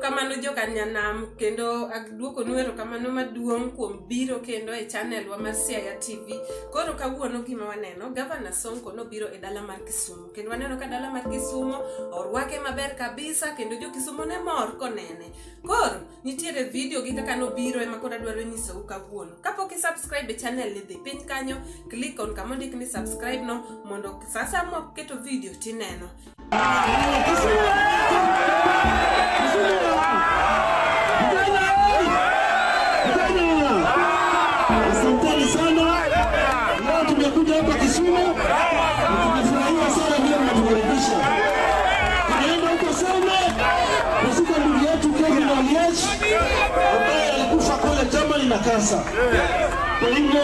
Erokamano joka Nyanam, kendo aduoko nu erokamano maduong' kuom biro kendo e channel wa mar Siaya TV. Koro kawuono gima waneno, Gavana Sonko nobiro e dala mar Kisumu. Kendo waneno ka dala mar Kisumu orwake maber kabisa, kendo jo Kisumu ne mor konene. Koro nitiere video gi kaka nobiro ema koro adwaro nyisou kawuono. Kapok i-subscribe e channel ni, dhi piny kanyo, click on kama ondik ni subscribe no mondo sasa moketo video tineno. Asanteni sana. Leo tumekuja hapa Kisumu. Tunafurahia sana vile mnatukaribisha. Tunaenda huko sana. Kusika ndugu yetu Kevin Oliech ambaye alikufa kule Germany na kansa. Kwa hivyo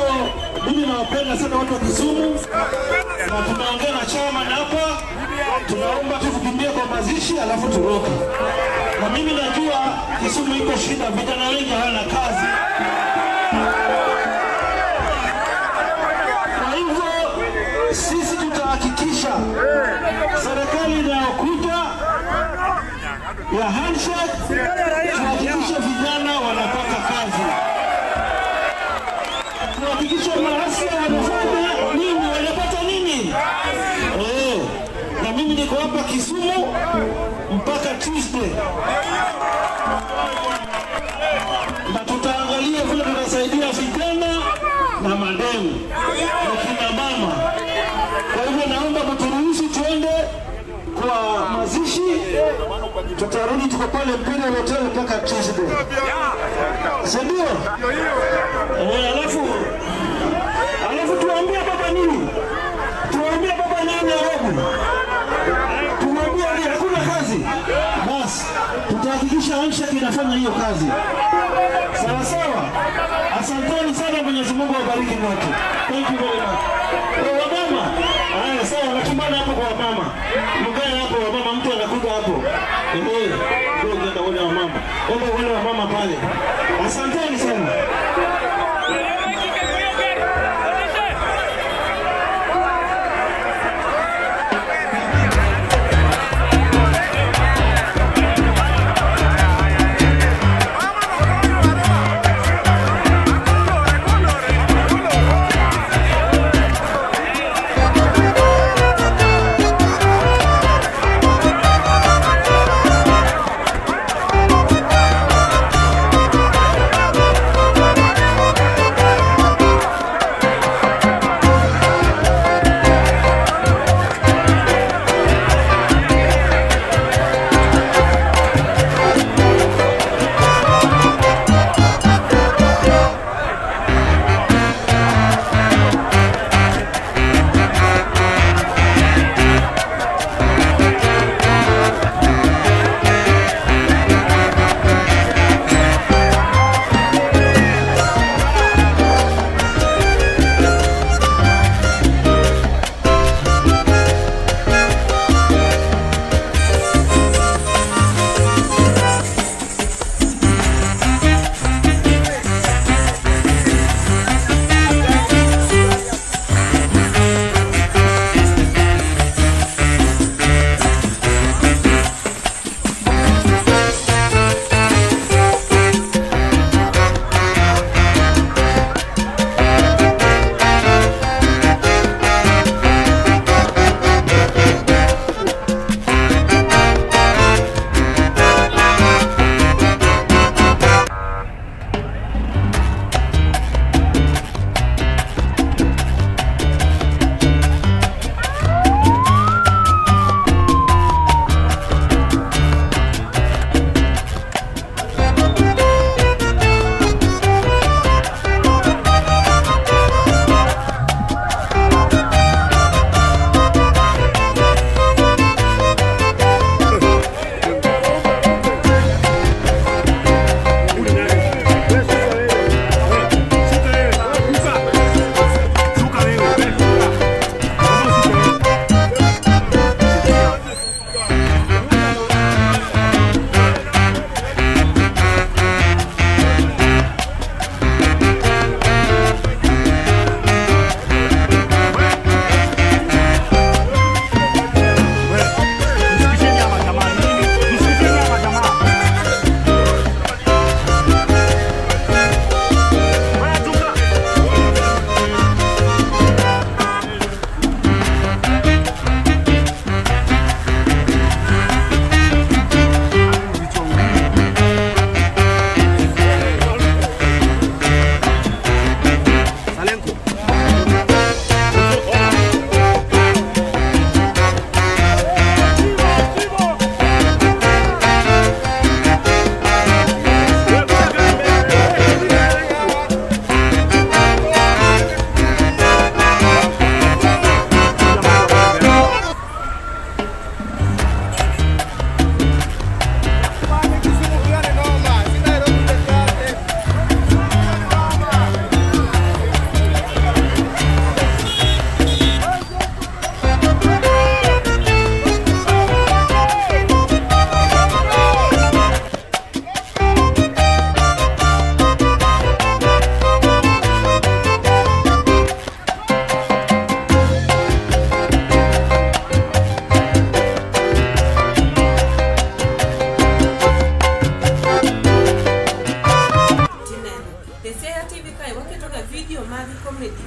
mimi nawapenda sana watu wa Kisumu. Na tunaongea na chama hapa. Tunaomba tukimbie kwa mazishi alafu turoke. Na mimi najua Kisumu iko shida, vijana wengi hawana kazi. Kwa hivyo sisi tutahakikisha serikali inayokuja ya handshake, tuhakikisha vijana wanapata kazi. Tuhakikisha maafisa wanafanya nini, wanapata nini. Na mimi niko hapa Kisumu mpaka Tuesday. Na tutaangalia vile tutasaidia vijana na mademu na kina mama. Kwa hivyo naomba mturuhusu tuende kwa mazishi. Tutarudi tuko pale Imperial Hotel mpaka Tuesday. Sindio? Alafu tuambie baba nini? Tuambie baba nini Nairobi? Tuambie hakuna kazi. Basi tutahakikisha handshake inafanya hiyo kazi. Sawa sawa. Asanteni sana, Mwenyezi Mungu awabariki wote. Thank you very much. Kwa mama, sawa, natumana hapo kwa mama. Mkae hapo wa mama, mtu anakuja hapo. Ndio ndio wale wa mama. Wale wa mama pale. Asanteni sana.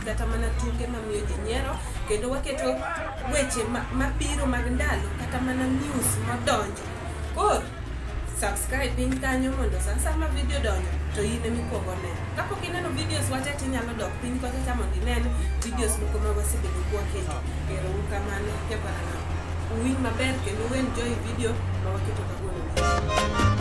kata mana tuke mamiyo ji nyiero, kendo waketo weche mabiro mag ndalo kata mana news modonjo. Koro subscribe piny kanyo mondo sama video donjo to in emikuongo neno. Kapok ineno videos wate tinyalo dok piny kocha mondo inen videos moko ma wasebedo kwaketo. Ero kamano, uwinj maber kendo enjoy video ma waketo kawuono.